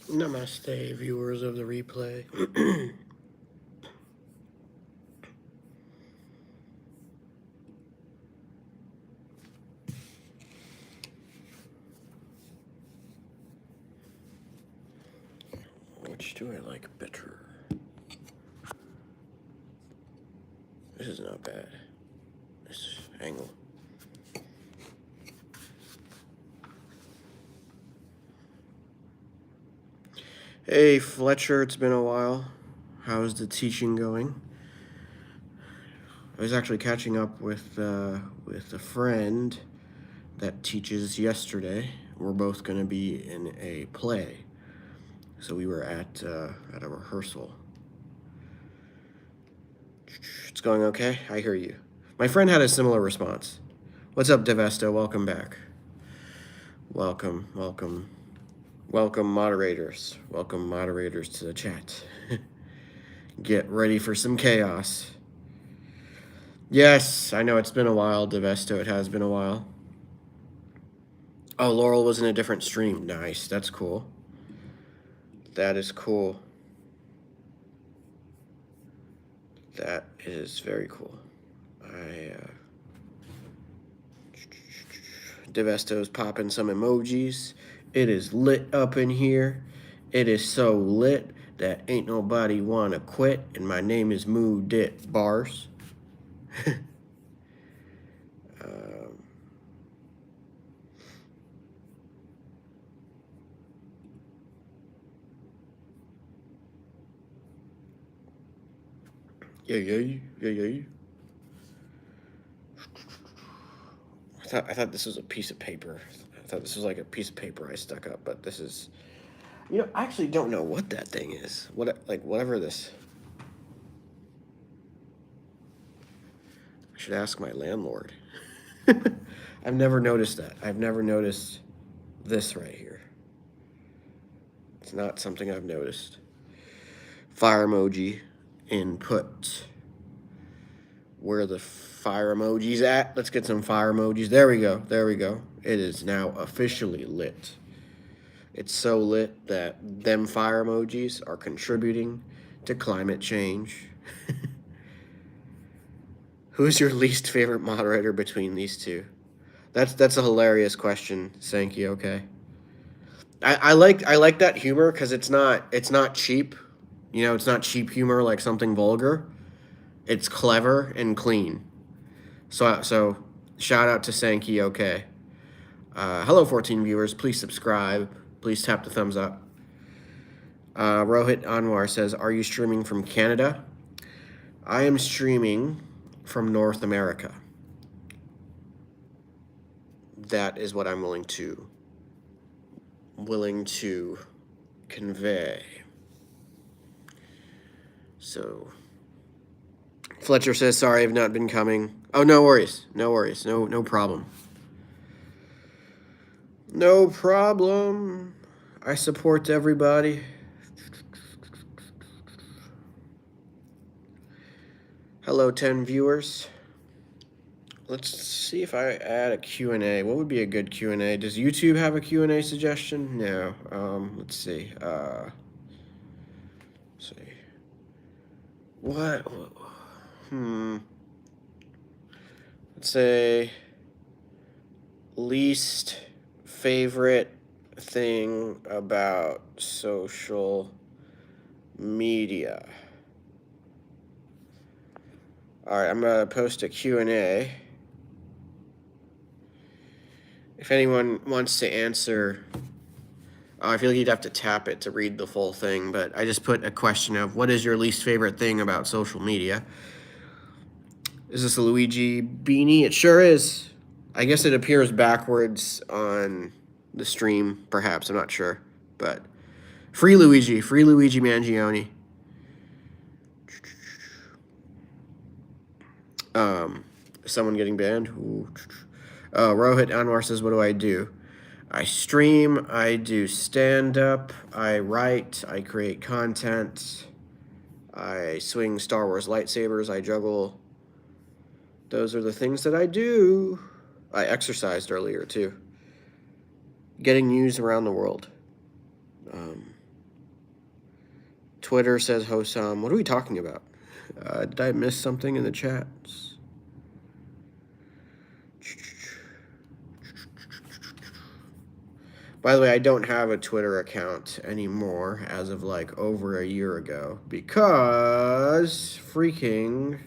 Namaste, viewers of the replay. Which do I like better? This is not bad. This angle. Hey, Fletcher, it's been a while. How's the teaching going? I was actually catching up with a friend that teaches yesterday. We're both going to be in a play. So we were at a rehearsal. It's going okay? I hear you. My friend had a similar response. What's up, Devesto? Welcome back. Welcome, welcome. Welcome, moderators. Welcome, moderators, to the chat. Get ready for some chaos. Yes, I know it's been a while, Devesto. It has been a while. Oh, Laurel was in a different stream. Nice. That's cool. That is cool. That is very cool. Devesto's popping some emojis. It is lit up in here. It is so lit that ain't nobody wanna quit. And my name is Moo Dit Bars. Yeah. I thought this was a piece of paper. I thought this was like a piece of paper I stuck up, but this is. I actually don't know what that thing is. Whatever this. I should ask my landlord. I've never noticed that. I've never noticed this right here. It's not something I've noticed. Fire emoji input. Where are the fire emojis at? Let's get some fire emojis. There we go. There we go. It is now officially lit. It's so lit that them fire emojis are contributing to climate change. Who's your least favorite moderator between these two? That's a hilarious question, Sankey. Okay. I like that humor because it's not cheap. It's not cheap humor like something vulgar. It's clever and clean. So shout out to Sankey. Okay. Hello, 14 viewers. Please subscribe. Please tap the thumbs up. Rohit Anwar says, "Are you streaming from Canada?" I am streaming from North America. That is what I'm willing to convey. So, Fletcher says, "Sorry, I've not been coming." Oh, no worries. No problem. No problem. I support everybody. Hello, 10 viewers. Let's see if I add a Q&A. What would be a good Q&A? Does YouTube have a Q&A suggestion? No. Let's see. Let's see. What? Let's say least favorite thing about social media. All right, I'm going to post a Q&A. If anyone wants to answer, I feel like you'd have to tap it to read the full thing, but I just put a question of what is your least favorite thing about social media? Is this a Luigi beanie? It sure is. I guess it appears backwards on the stream, perhaps. I'm not sure. But free Luigi Mangione. Someone getting banned? Rohit Anwar says, "What do I do?" I stream, I do stand-up, I write, I create content, I swing Star Wars lightsabers, I juggle. Those are the things that I do. I exercised earlier, too. Getting news around the world. Twitter says Hosam. What are we talking about? Did I miss something in the chats? By the way, I don't have a Twitter account anymore as of like over a year ago because freaking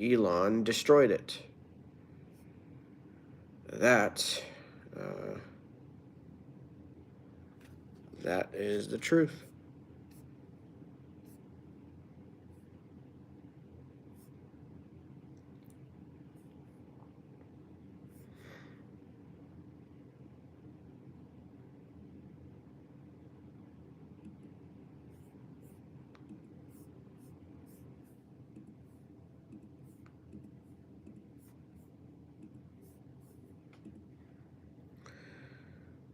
Elon destroyed it. That is the truth.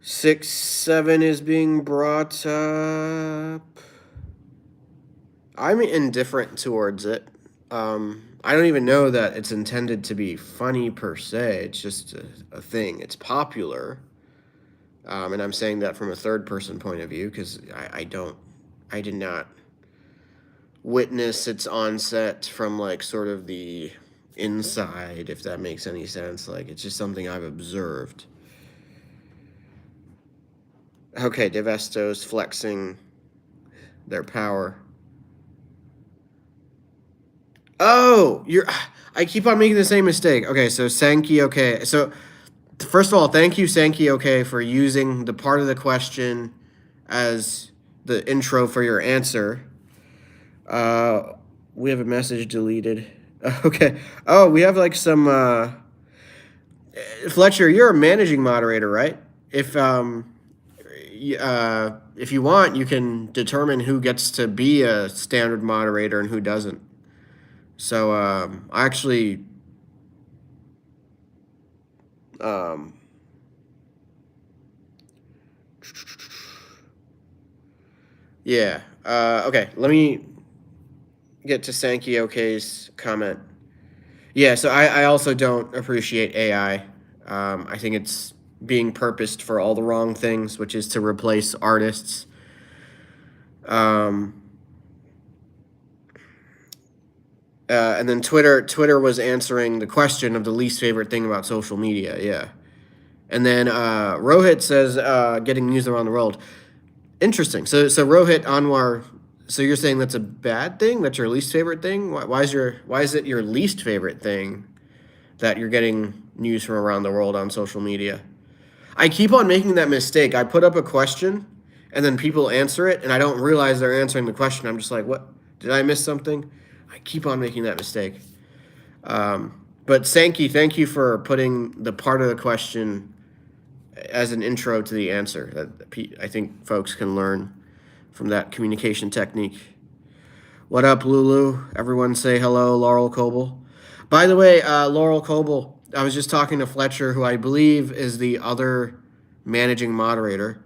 Six, 7 is being brought up. I'm indifferent towards it. I don't even know that it's intended to be funny per se. It's just a thing. It's popular. And I'm saying that from a third person point of view because I did not witness its onset from like sort of the inside, if that makes any sense. Like it's just something I've observed. Okay, Devesto's flexing their power. Oh, I keep on making the same mistake. Okay, so Sankey, okay. So first of all, thank you, Sankey, okay, for using the part of the question as the intro for your answer. We have a message deleted. Okay. Oh, we have like some Fletcher, you're a managing moderator, right? If you want, you can determine who gets to be a standard moderator and who doesn't. So actually, yeah. Okay, let me get to Sankey ok's comment. Yeah, so I also don't appreciate AI. I think it's being purposed for all the wrong things, which is to replace artists. And then Twitter was answering the question of the least favorite thing about social media. Yeah. And then Rohit says getting news around the world. Interesting. So Rohit Anwar, so you're saying that's a bad thing? That's your least favorite thing? Why is it your least favorite thing that you're getting news from around the world on social media? I keep on making that mistake. I put up a question and then people answer it and I don't realize they're answering the question. I'm just like, what? Did I miss something? I keep on making that mistake. But Sankey, thank you for putting the part of the question as an intro to the answer. That I think folks can learn from that communication technique. What up, Lulu? Everyone say hello, Laurel Coble. By the way, Laurel Coble, I was just talking to Fletcher, who I believe is the other managing moderator.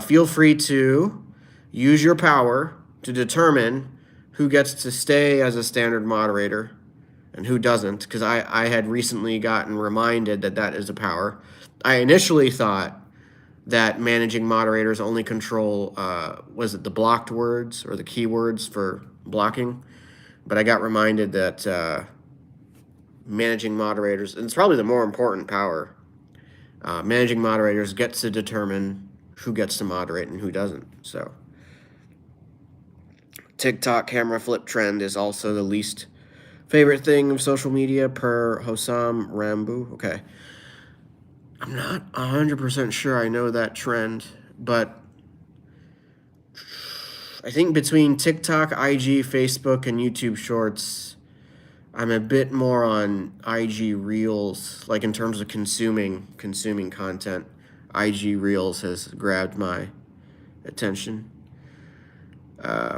Feel free to use your power to determine who gets to stay as a standard moderator and who doesn't, because I had recently gotten reminded that is a power. I initially thought that managing moderators only control, was it the blocked words or the keywords for blocking? But I got reminded that managing moderators, and it's probably the more important power, managing moderators gets to determine who gets to moderate and who doesn't. So TikTok camera flip trend is also the least favorite thing of social media per Hosam Rambu. Okay. I'm not 100% sure I know that trend, but I think between TikTok, IG, Facebook, and YouTube Shorts, I'm a bit more on IG Reels, like in terms of consuming content. IG Reels has grabbed my attention.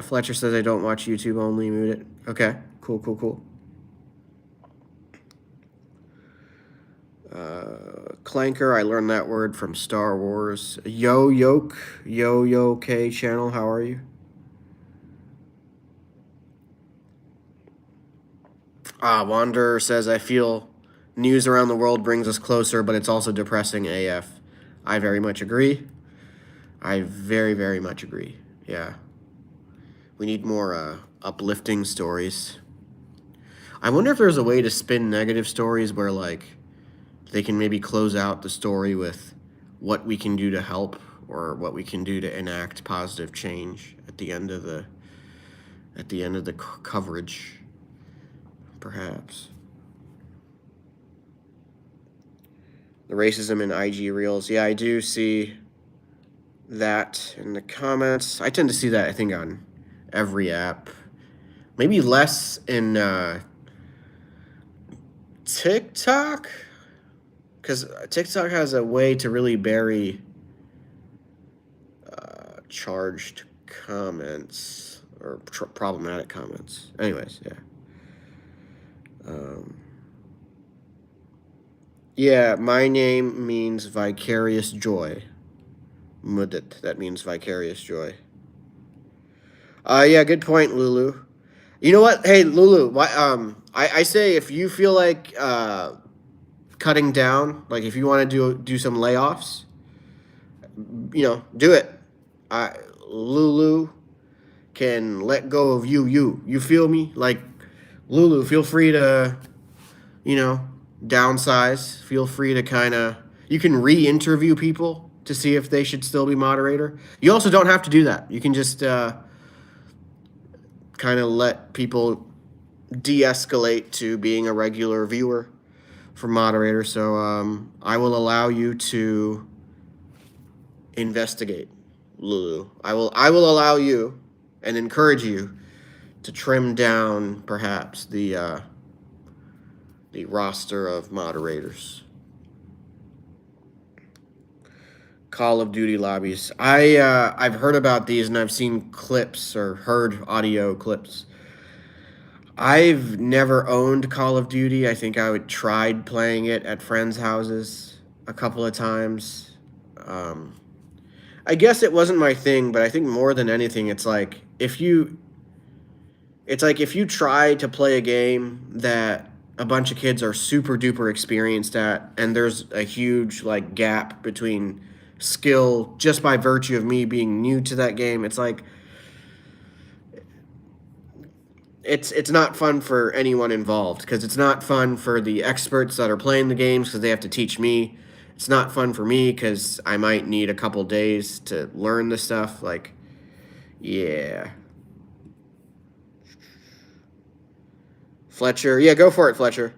Fletcher says I don't watch YouTube, only mute it. Okay, cool. Clanker, I learned that word from Star Wars. Yo K channel, how are you? Wanderer says, I feel news around the world brings us closer, but it's also depressing AF. I very much agree. I very, very much agree. Yeah. We need more uplifting stories. I wonder if there's a way to spin negative stories where, like, they can maybe close out the story with what we can do to help or what we can do to enact positive change at the end of the coverage, perhaps. The racism in IG Reels. Yeah, I do see that in the comments. I tend to see that, I think, on every app. Maybe less in TikTok, because TikTok has a way to really bury charged comments or problematic comments. Anyways, yeah. Yeah, my name means vicarious joy. Mudit, that means vicarious joy. Yeah, good point, Lulu. You know what? Hey, Lulu, I say if you feel like cutting down, like if you want to do some layoffs, do it. Lulu can let go of you. You feel me? Like, Lulu, feel free to, downsize. Feel free to you can re-interview people to see if they should still be moderator. You also don't have to do that. You can just kind of let people de-escalate to being a regular viewer for moderator. So I will allow you to investigate, Lulu. I will allow you and encourage you to trim down perhaps the roster of moderators. Call of Duty lobbies. I've heard about these and I've seen clips or heard audio clips. I've never owned Call of Duty. I think I tried playing it at friends' houses a couple of times. I guess it wasn't my thing, but I think more than anything, it's like if you try to play a game that a bunch of kids are super duper experienced at, and there's a huge gap between skill just by virtue of me being new to that game, it's like it's not fun for anyone involved, because it's not fun for the experts that are playing the games because they have to teach me. It's not fun for me because I might need a couple days to learn the stuff. Yeah. Fletcher. Yeah, go for it, Fletcher.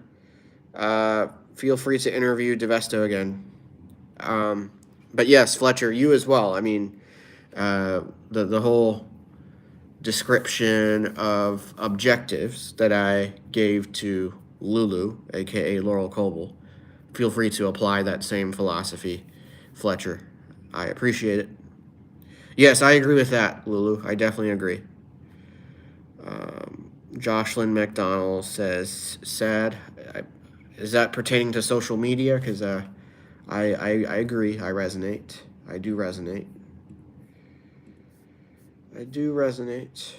Feel free to interview Devesto again. But yes, Fletcher, you as well. I mean, the whole description of objectives that I gave to Lulu, aka Laurel Coble, feel free to apply that same philosophy, Fletcher. I appreciate it. Yes, I agree with that, Lulu. I definitely agree. Jocelyn McDonald says, sad. Is that pertaining to social media? Because I agree. I resonate. I do resonate. I do resonate.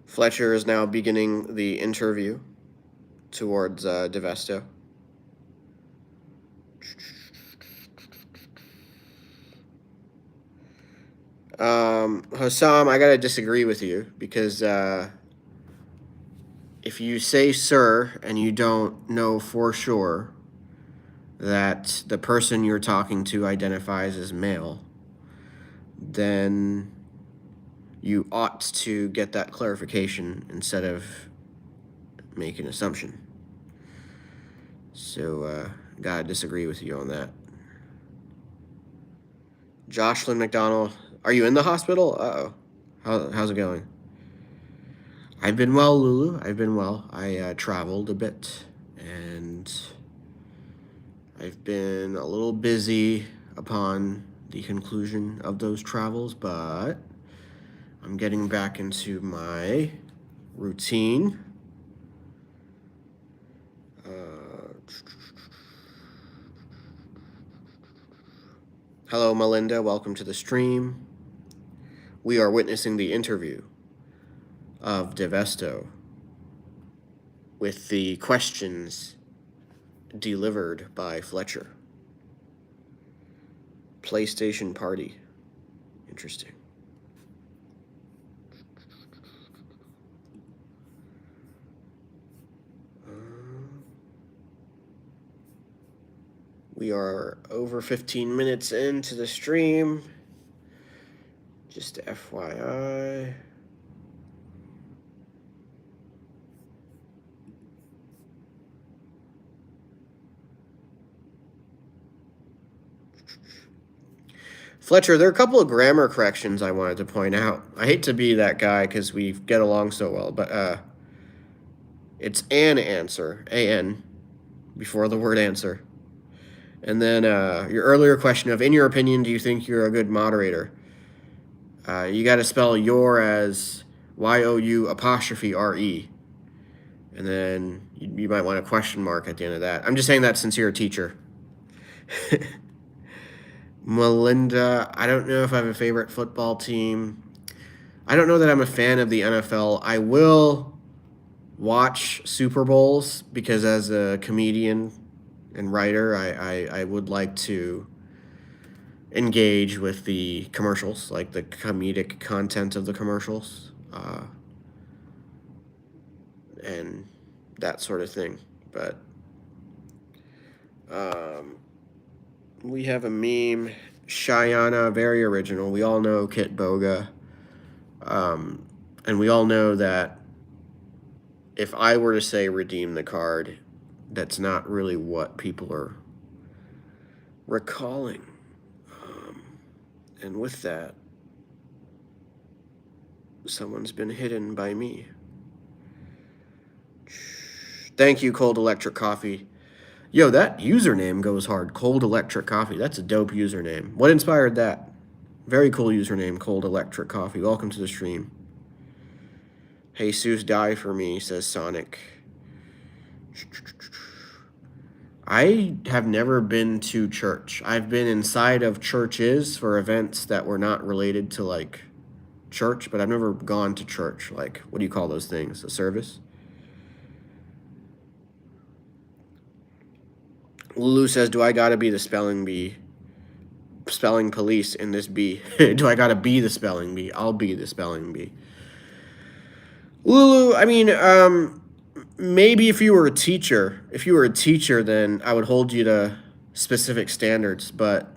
Fletcher is now beginning the interview towards Devesto. Hassam, I gotta disagree with you, because if you say sir and you don't know for sure that the person you're talking to identifies as male, then you ought to get that clarification instead of make an assumption. So, gotta disagree with you on that. Jocelyn McDonald, are you in the hospital? Uh-oh. How's it going? I've been well, Lulu. I've been well. I traveled a bit, and I've been a little busy upon the conclusion of those travels, but I'm getting back into my routine. Hello, Melinda. Welcome to the stream. we are witnessing the interview of Devesto with the questions delivered by Fletcher. PlayStation Party. Interesting. We are over 15 minutes into the stream. Just FYI. Fletcher, there are a couple of grammar corrections I wanted to point out. I hate to be that guy because we get along so well, but it's an answer, A-N, before the word answer. And then your earlier question of, in your opinion, do you think you're a good moderator? You got to spell your as Y-O-U''RE. And then you might want a question mark at the end of that. I'm just saying that since you're a teacher. Melinda, I don't know if I have a favorite football team. I don't know that I'm a fan of the NFL. I will watch Super Bowls because as a comedian and writer, I would like to engage with the commercials, like the comedic content of the commercials, and that sort of thing. But we have a meme, Shyana, very original. We all know Kit Boga. And we all know that if I were to say redeem the card, that's not really what people are recalling. And with that, someone's been hidden by me. Thank you, Cold Electric Coffee. Yo, that username goes hard. Cold Electric Coffee. That's a dope username. What inspired that? Very cool username, Cold Electric Coffee. Welcome to the stream. Jesus, die for me, says Sonic. I have never been to church. I've been inside of churches for events that were not related to, like, church, but I've never gone to church. Like, what do you call those things? A service? Lulu says, do I gotta be the spelling bee? Spelling police in this bee. Do I gotta be the spelling bee? I'll be the spelling bee. Lulu, I mean, maybe if you were a teacher, then I would hold you to specific standards, but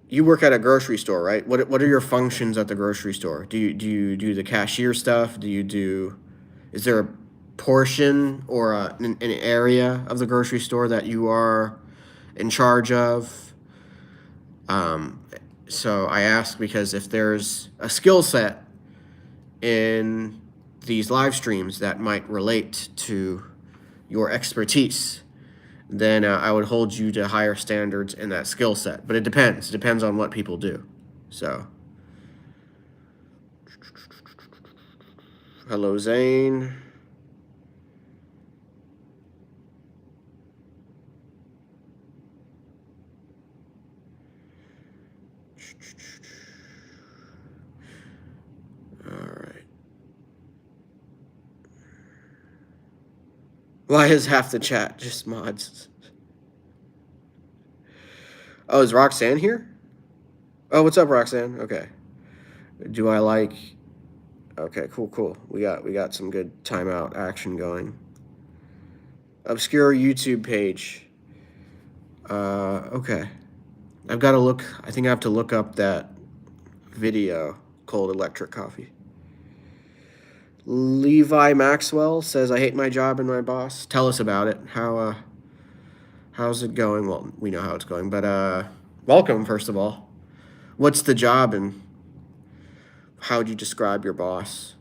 you work at a grocery store, right? What are your functions at the grocery store? Do you do the cashier stuff? Is there a portion or an area of the grocery store that you are in charge of? So I ask because if there's a skill set in these live streams that might relate to your expertise, then I would hold you to higher standards in that skill set. But it depends. It depends on what people do. So, hello, Zane. All right. Why is half the chat just mods? Oh, is Roxanne here? Oh, what's up, Roxanne? Okay. Do I like... Okay, cool. We got some good timeout action going. Obscure YouTube page. Okay. I've got to look... I think I have to look up that video, Cold Electric Coffee. Levi Maxwell says, I hate my job and my boss. Tell us about it. How's it going? Well, we know how it's going, but welcome, first of all. What's the job and how would you describe your boss?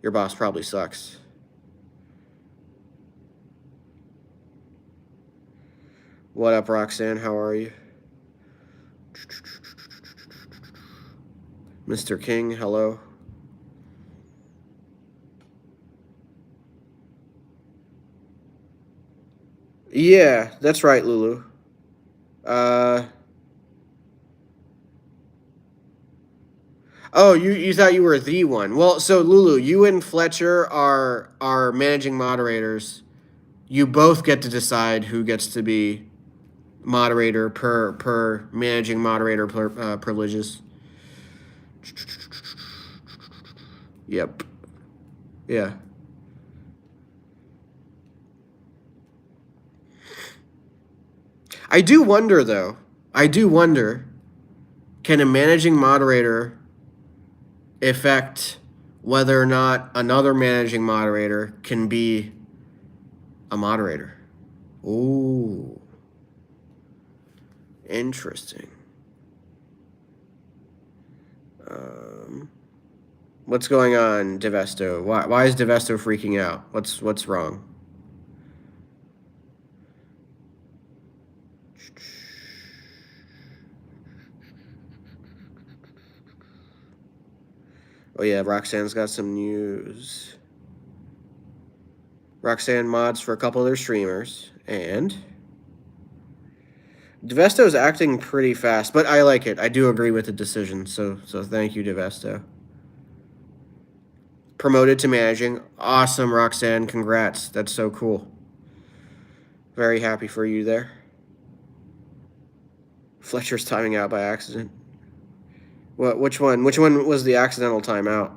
Your boss probably sucks. What up, Roxanne? How are you? Mr. King, hello. Yeah, that's right, Lulu. Oh, you thought you were the one. Well, so Lulu, you and Fletcher are managing moderators. You both get to decide who gets to be moderator per managing moderator privileges. Yep. Yeah. I do wonder though. I do wonder, can a managing moderator affect whether or not another managing moderator can be a moderator? Ooh. Interesting. Um, what's going on, Devesto? Why is Devesto freaking out? What's wrong? Oh yeah, Roxanne's got some news. Roxanne mods for a couple of their streamers, and Devesto's acting pretty fast, but I like it. I do agree with the decision, so thank you, Devesto. Promoted to managing. Awesome, Roxanne. Congrats. That's so cool. Very happy for you there. Fletcher's timing out by accident. What? Which one? Which one was the accidental timeout?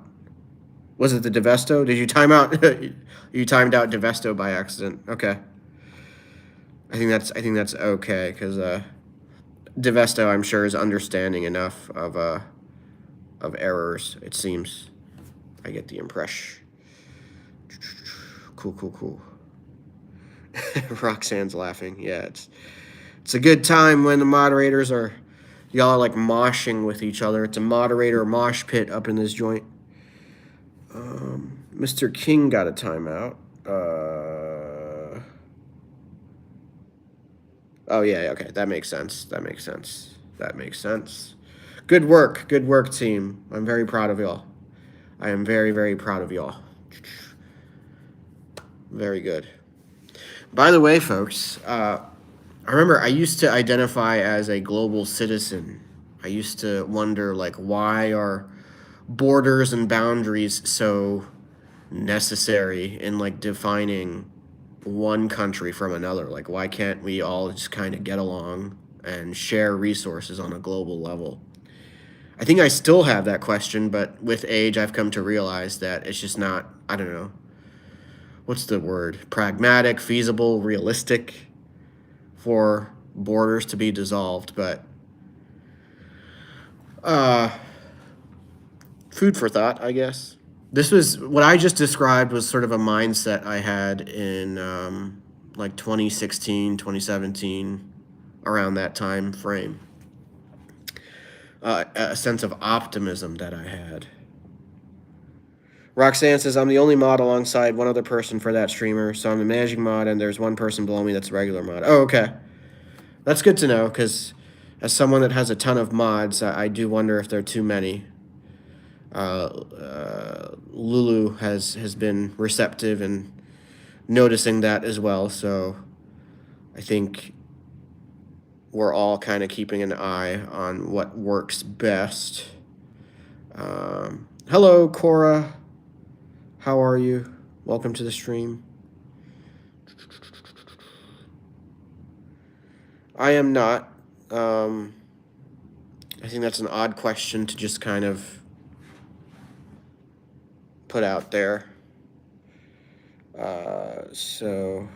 Was it the Devesto? Did you time out? You timed out Devesto by accident. Okay. I think that's okay because Devesto, I'm sure, is understanding enough of errors. It seems. I get the impression. Cool. Roxanne's laughing. Yeah, it's a good time when the moderators are, y'all are like moshing with each other. It's a moderator mosh pit up in this joint. Mr. King got a timeout. Oh yeah, okay, that makes sense. Good work, team. I'm very proud of y'all. I am very proud of y'all. Very good. By the way, folks, I remember I used to identify as a global citizen. I used to wonder, like, why are borders and boundaries so necessary in, like, defining one country from another? Like, why can't we all just kind of get along and share resources on a global level? I think I still have that question, but with age, I've come to realize that it's just not, I don't know, what's the word? Pragmatic, feasible, realistic for borders to be dissolved, but food for thought, I guess. This was what I just described was sort of a mindset I had in like 2016, 2017, around that time frame. A sense of optimism that I had. Roxanne says, I'm the only mod alongside one other person for that streamer, so I'm the managing mod, and there's one person below me that's a regular mod. Oh, okay. That's good to know, because as someone that has a ton of mods, I do wonder if there are too many. Lulu has been receptive and noticing that as well, so I think we're all kind of keeping an eye on what works best. Hello, Cora. How are you? Welcome to the stream. I am not. I think that's an odd question to just kind of put out there. So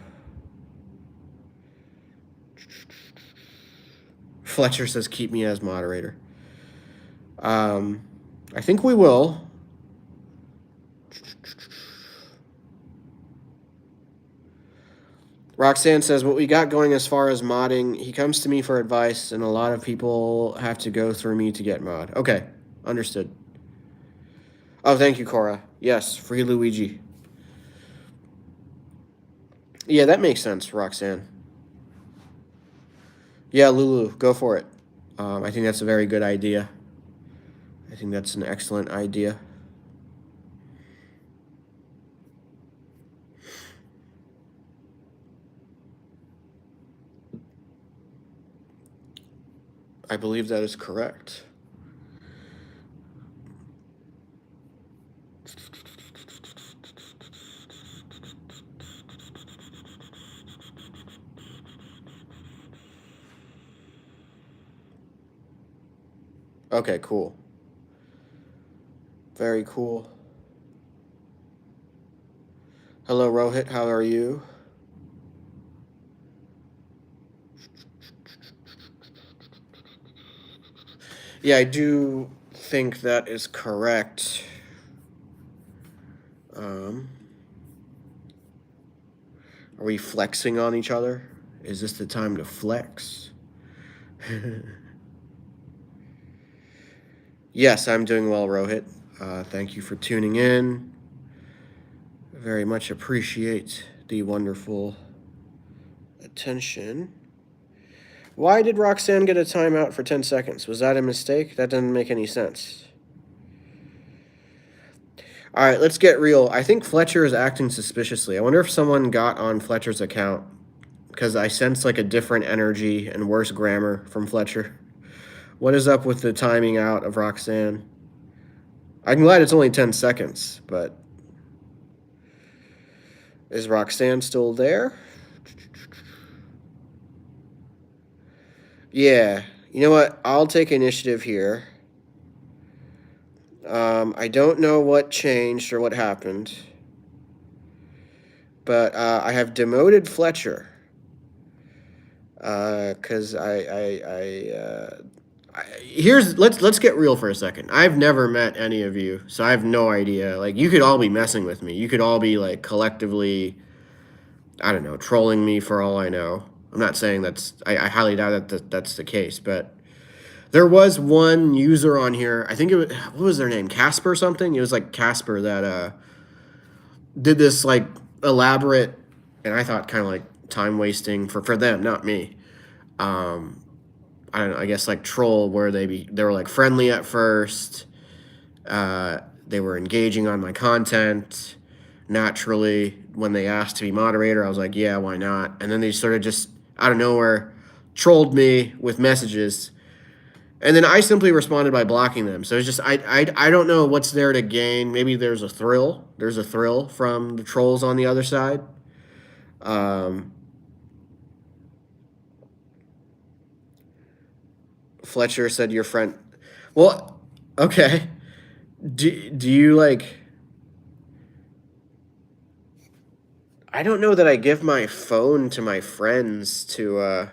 Fletcher says, keep me as moderator. I think we will. Roxanne says, what we got going as far as modding, he comes to me for advice, and a lot of people have to go through me to get mod. Okay, understood. Oh, thank you, Cora. Yes, free Luigi. Yeah, that makes sense, Roxanne. Yeah, Lulu, go for it. I think that's a very good idea. I think that's an excellent idea. I believe that is correct. Okay, cool. Very cool. Hello, Rohit. How are you? Yeah, I do think that is correct. Are we flexing on each other? Is this the time to flex? Yes, I'm doing well, Rohit. Thank you for tuning in. Very much appreciate the wonderful attention. Why did Roxanne get a timeout for 10 seconds? Was that a mistake? That doesn't make any sense. All right, let's get real. I think Fletcher is acting suspiciously. I wonder if someone got on Fletcher's account because I sense like a different energy and worse grammar from Fletcher. What is up with the timing out of Roxanne? I'm glad it's only 10 seconds, but is Roxanne still there? Yeah, you know what? I'll take initiative here. I don't know what changed or what happened, but I have demoted Fletcher because here's let's get real for a second. I've never met any of you, so I have no idea. Like, you could all be messing with me. You could all be like collectively, I don't know, trolling me for all I know. I'm not saying I highly doubt that's the case, but there was one user on here. I think it was, what was their name? Casper something. It was like Casper that did this like elaborate, and I thought kind of like time wasting for them, not me. I don't know, I guess like troll where they were like friendly at first. They were engaging on my content. Naturally, when they asked to be moderator, I was like, yeah, why not? And then they sort of just out of nowhere trolled me with messages. And then I simply responded by blocking them. So it's just I don't know what's there to gain. Maybe there's a thrill. There's a thrill from the trolls on the other side. Fletcher said your friend. Well, okay. Do you like? I don't know that I give my phone to my friends to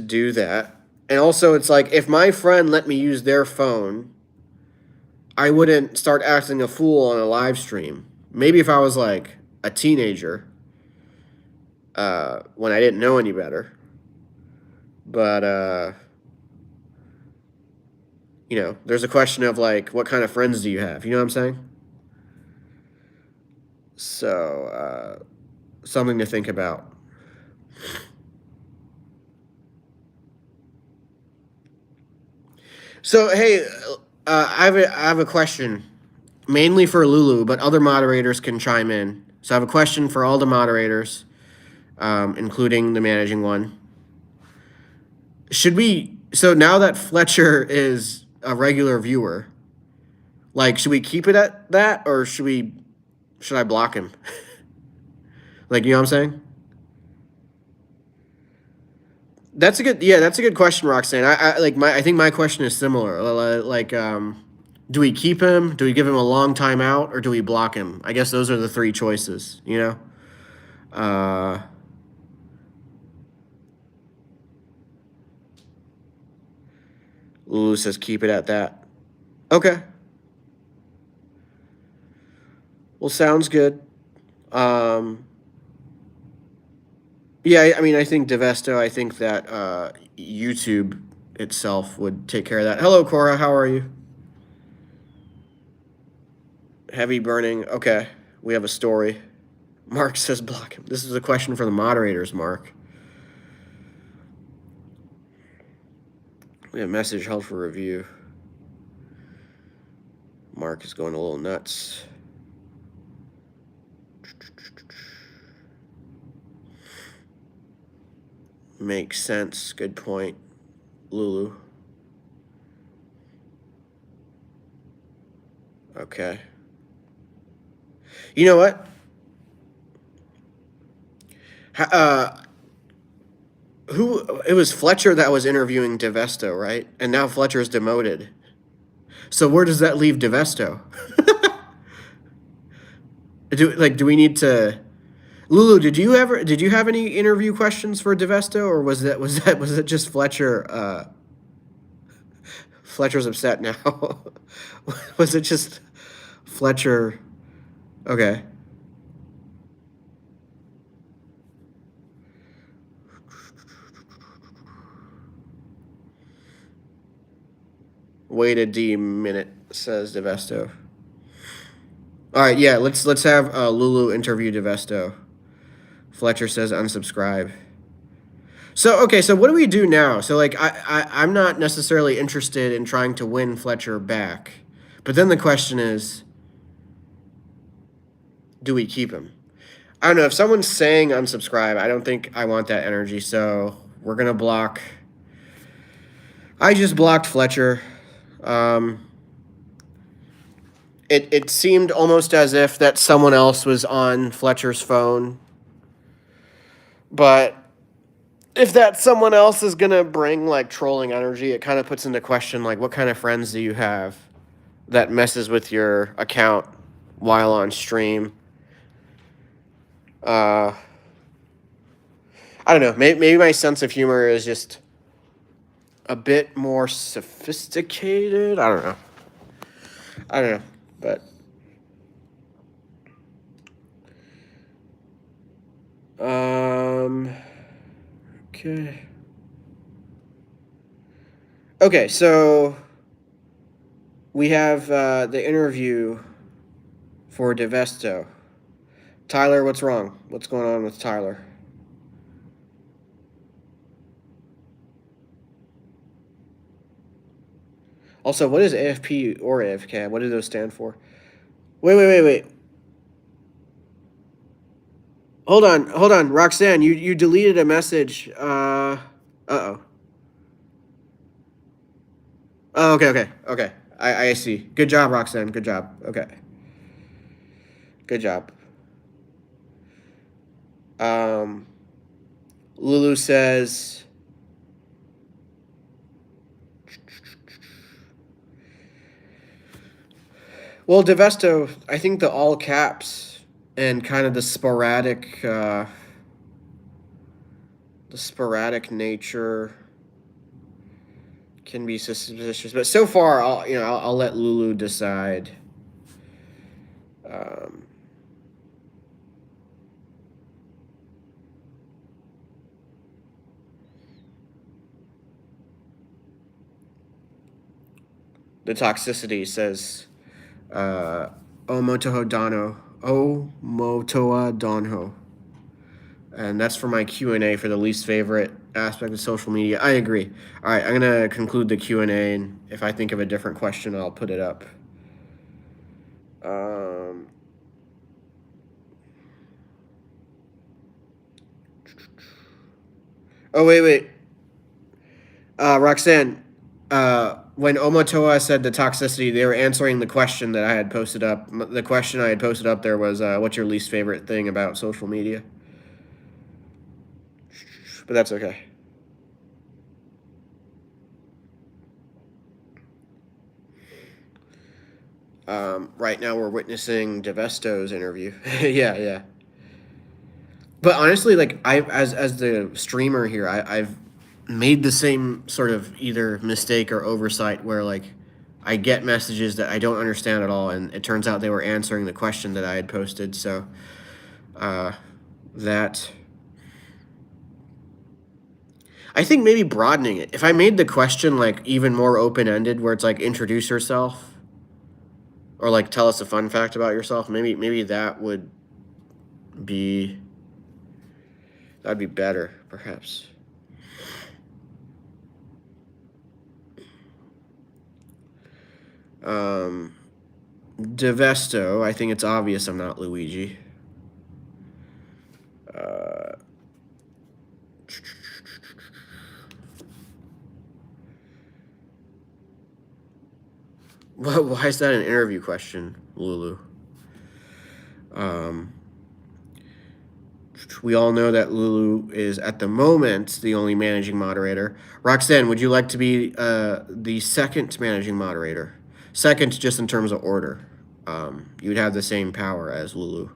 do that. And also, it's like if my friend let me use their phone, I wouldn't start acting a fool on a live stream. Maybe if I was like a teenager, when I didn't know any better. But you know, there's a question of like, what kind of friends do you have? You know what I'm saying? So something to think about. So hey, I have a question, mainly for Lulu, but other moderators can chime in. So I have a question for all the moderators, including the managing one. Should we? So now that Fletcher is a regular viewer, like, should we keep it at that, or should I block him? Like, you know what I'm saying? That's a good question, Roxanne. I think my question is similar. Like, do we keep him? Do we give him a long time out, or do we block him? I guess those are the three choices. You know. Lulu says keep it at that. Okay. Well, sounds good. Yeah, I mean, I think Devesto. I think that YouTube itself would take care of that. Hello, Cora. How are you? Heavy burning. Okay, we have a story. Mark says block him. This is a question for the moderators, Mark. We have a message held for review. Mark is going a little nuts. Makes sense. Good point, Lulu. Okay. You know what? Who it was Fletcher that was interviewing DeVesto, right? And now Fletcher's demoted. So where does that leave DeVesto? Do we need to Lulu, did you have any interview questions for DeVesto, or was it just Fletcher Fletcher's upset now? Was it just Fletcher? Okay. Wait a D minute, says DeVesto. All right, yeah, let's have Lulu interview DeVesto. Fletcher says unsubscribe. So okay, so what do we do now? So like I'm not necessarily interested in trying to win Fletcher back, but then the question is, do we keep him? I don't know. If someone's saying unsubscribe, I don't think I want that energy. So we're gonna block. I just blocked Fletcher. It seemed almost as if that someone else was on Fletcher's phone, but if that someone else is gonna bring like trolling energy, it kind of puts into question like what kind of friends do you have that messes with your account while on stream. I don't know. Maybe my sense of humor is just a bit more sophisticated. I don't know. But okay. Okay, so we have the interview for DeVesto. Tyler, what's wrong? What's going on with Tyler? Also, what is AFP or AFK? What do those stand for? Wait. Hold on. Roxanne, you deleted a message. Uh-oh. Oh, okay. I see. Good job, Roxanne. Good job. Okay. Good job. Lulu says, well, DeVesto, I think the all caps and kind of the sporadic nature can be suspicious, but so far, I'll let Lulu decide. The toxicity says, Omotoa Donho. And that's for my Q&A for the least favorite aspect of social media. I agree. All right, I'm going to conclude the Q&A, and if I think of a different question, I'll put it up. Oh, wait. Roxanne, when Omotoa said the toxicity, they were answering the question that I had posted up. The question I had posted up there was, what's your least favorite thing about social media? But that's okay. Right now we're witnessing DeVesto's interview. Yeah. But honestly, like as the streamer here, I've made the same sort of either mistake or oversight where like I get messages that I don't understand at all, and it turns out they were answering the question that I had posted. So that I think maybe broadening it. If I made the question like even more open-ended, where it's like introduce yourself or like tell us a fun fact about yourself, maybe that'd be better, perhaps. DeVesto, I think it's obvious I'm not Luigi. Why is that an interview question, Lulu? We all know that Lulu is at the moment the only managing moderator. Roxanne, would you like to be the second managing moderator? Second, just in terms of order. You would have the same power as Lulu.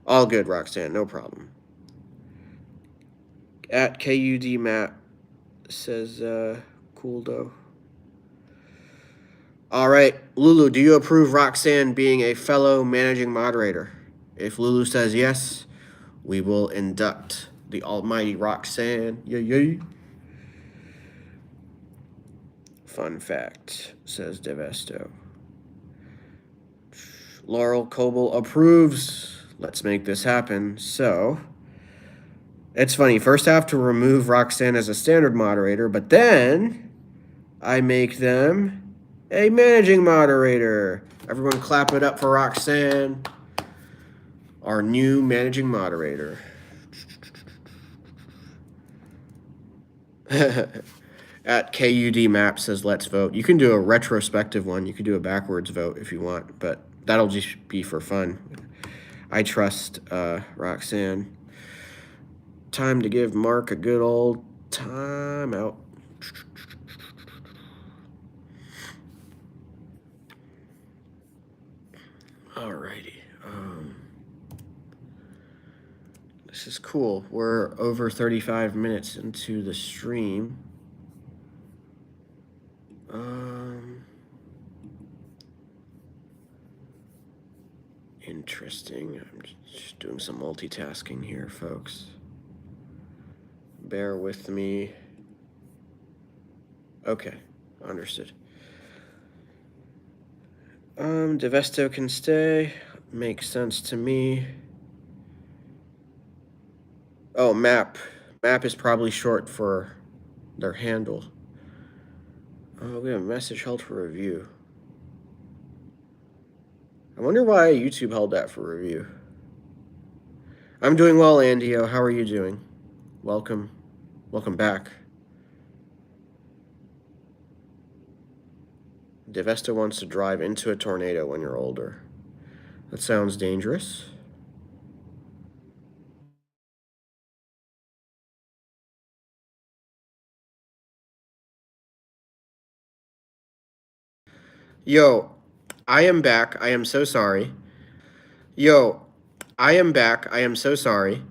All good, Roxanne, no problem. At KUD Matt says, cool though. All right, Lulu, do you approve Roxanne being a fellow managing moderator? If Lulu says yes, we will induct the almighty Roxanne. Yay. Fun fact, says Devesto. Laurel Coble approves. Let's make this happen. So, it's funny. First, I have to remove Roxanne as a standard moderator, but then I make them a managing moderator. Everyone clap it up for Roxanne, our new managing moderator. At KUD Map says, let's vote. You can do a retrospective one. You could do a backwards vote if you want, but that'll just be for fun. I trust Roxanne. Time to give Mark a good old time out. Alrighty. This is cool. We're over 35 minutes into the stream. Interesting. I'm just doing some multitasking here, folks. Bear with me. Okay, understood. Devesto can stay. Makes sense to me. Oh, Map. Map is probably short for their handle. Oh, we have a message held for review. I wonder why YouTube held that for review. I'm doing well, Andio. How are you doing? Welcome. Welcome back. Devesto wants to drive into a tornado when you're older. That sounds dangerous. Yo, I am back. I am so sorry. Yo, I am back. I am so sorry.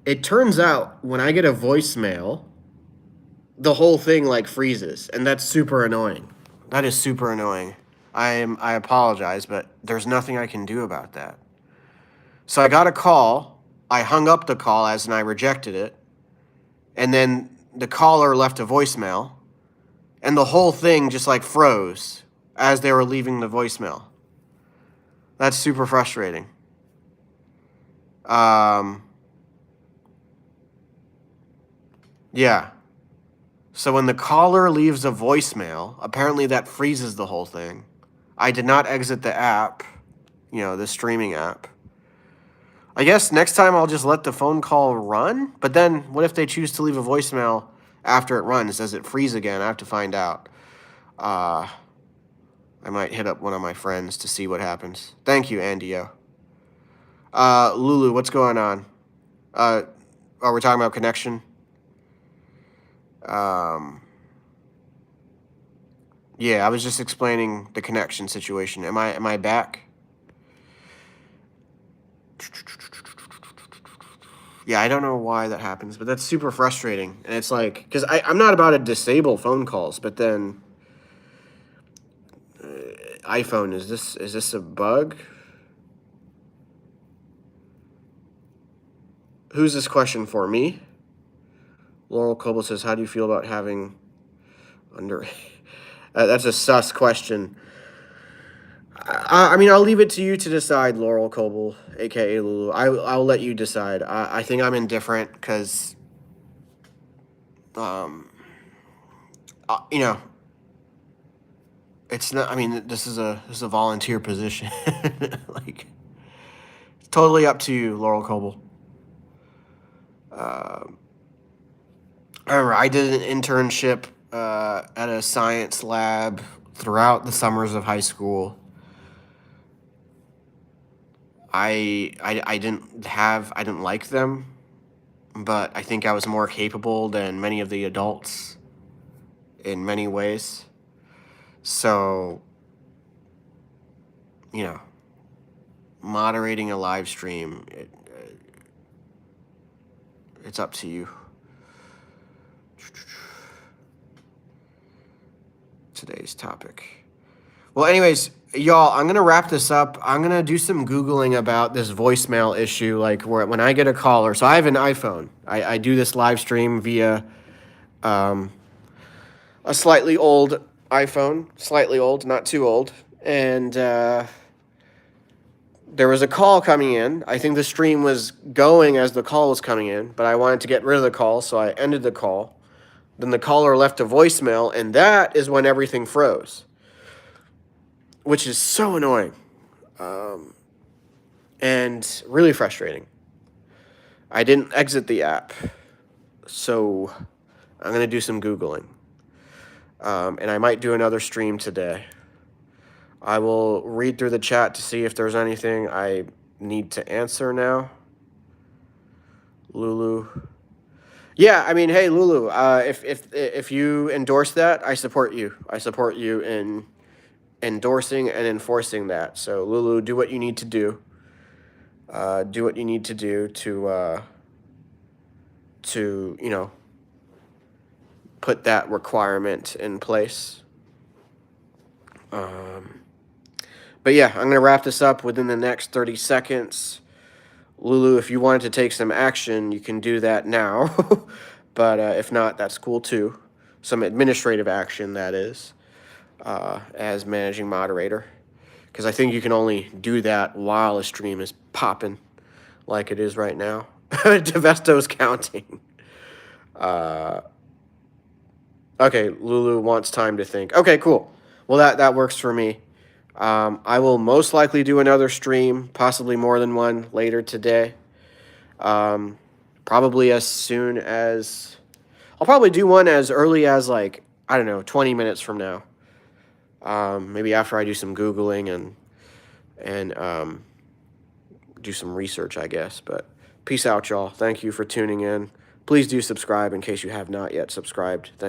It turns out when I get a voicemail, the whole thing like freezes, and that's super annoying. That is super annoying. I apologize, but there's nothing I can do about that. So I got a call. I hung up the call as in I rejected it. And then the caller left a voicemail, and the whole thing just like froze as they were leaving the voicemail. That's super frustrating. Yeah. So when the caller leaves a voicemail, apparently that freezes the whole thing. I did not exit the app, the streaming app. I guess next time I'll just let the phone call run, but then what if they choose to leave a voicemail after it runs? Does it freeze again? I have to find out. I might hit up one of my friends to see what happens. Thank you, Andio. Lulu, what's going on? Are we talking about connection? Yeah, I was just explaining the connection situation. Am I back? Yeah, I don't know why that happens, but that's super frustrating. And it's like, because I'm not about to disable phone calls, but then iPhone, is this a bug? Who's this question for? Me? Laurel Coble says, how do you feel about having under... that's a sus question. I mean, I'll leave it to you to decide, Laurel Coble, a.k.a. Lulu. I'll let you decide. I think I'm indifferent because, it's not... I mean, this is a volunteer position. Like, it's totally up to you, Laurel Coble. I remember I did an internship at a science lab throughout the summers of high school. I didn't like them, but I think I was more capable than many of the adults in many ways. So, you know, moderating a live stream, it's up to you. Today's topic. Well, anyways, y'all, I'm gonna wrap this up. I'm gonna do some Googling about this voicemail issue, like when I get a caller. So I have an iPhone. I do this live stream via a slightly old iPhone, slightly old, not too old, and there was a call coming in. I think the stream was going as the call was coming in, but I wanted to get rid of the call, so I ended the call. Then the caller left a voicemail, and that is when everything froze, which is so annoying and really frustrating. I didn't exit the app, so I'm going to do some Googling. And I might do another stream today. I will read through the chat to see if there's anything I need to answer now. Lulu. Yeah, I mean, hey, Lulu, if you endorse that, I support you. I support you in endorsing and enforcing that. So, Lulu, do what you need to do. Do what you need to do to put that requirement in place. But yeah, I'm going to wrap this up within the next 30 seconds. Lulu, if you wanted to take some action, you can do that now. But if not, that's cool too. Some administrative action, that is, as managing moderator. Because I think you can only do that while a stream is popping like it is right now. Devesto's counting. Okay, Lulu wants time to think. Okay, cool. Well, that works for me. I will most likely do another stream, possibly more than one, later today. Probably as soon as... I'll probably do one as early as, like, I don't know, 20 minutes from now. Maybe after I do some Googling and do some research, I guess. But peace out, y'all. Thank you for tuning in. Please do subscribe in case you have not yet subscribed. Thank